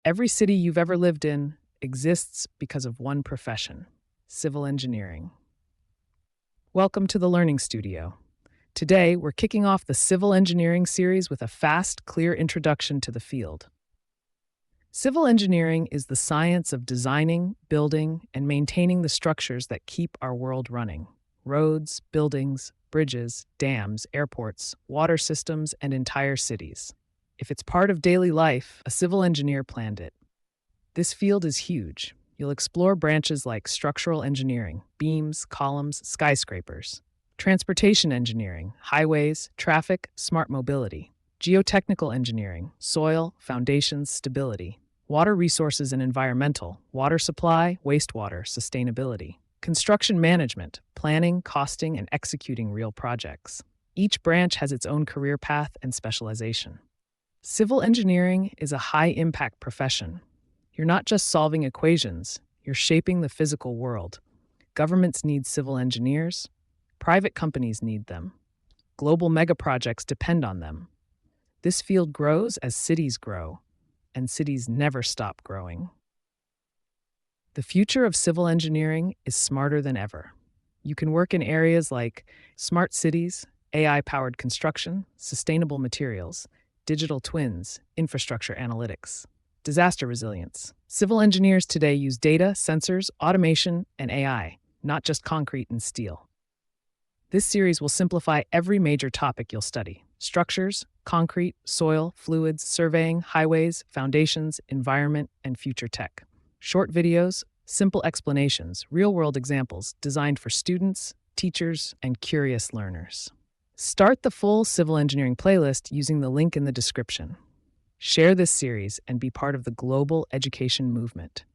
Every city you've ever lived in exists because of one profession: civil engineering. Welcome to the Learning Studio. Today, we're kicking off the civil engineering series with a fast, clear introduction to the field. Civil engineering is the science of designing, building, and maintaining the structures that keep our world running: roads, buildings, bridges, dams, airports, water systems, and entire cities. If it's part of daily life, a civil engineer planned it. This field is huge. You'll explore branches like structural engineering, beams, columns, skyscrapers; transportation engineering, highways, traffic, smart mobility; geotechnical engineering, soil, foundations, stability; water resources and environmental, water supply, wastewater, sustainability; construction management, planning, costing, and executing real projects. Each branch has its own career path and specialization. Civil engineering is a high-impact profession. You're not just solving equations, you're shaping the physical world. Governments need civil engineers, private companies need them, global megaprojects depend on them. This field grows as cities grow, and cities never stop growing. The future of civil engineering is smarter than ever. You can work in areas like smart cities, AI-powered construction, sustainable materials, digital twins, infrastructure analytics, disaster resilience. Civil engineers today use data, sensors, automation, and AI, not just concrete and steel. This series will simplify every major topic you'll study: structures, concrete, soil, fluids, surveying, highways, foundations, environment, and future tech. Short videos, simple explanations, real-world examples designed for students, teachers, and curious learners. Start the full civil engineering playlist using the link in the description. Share this series and be part of the global education movement.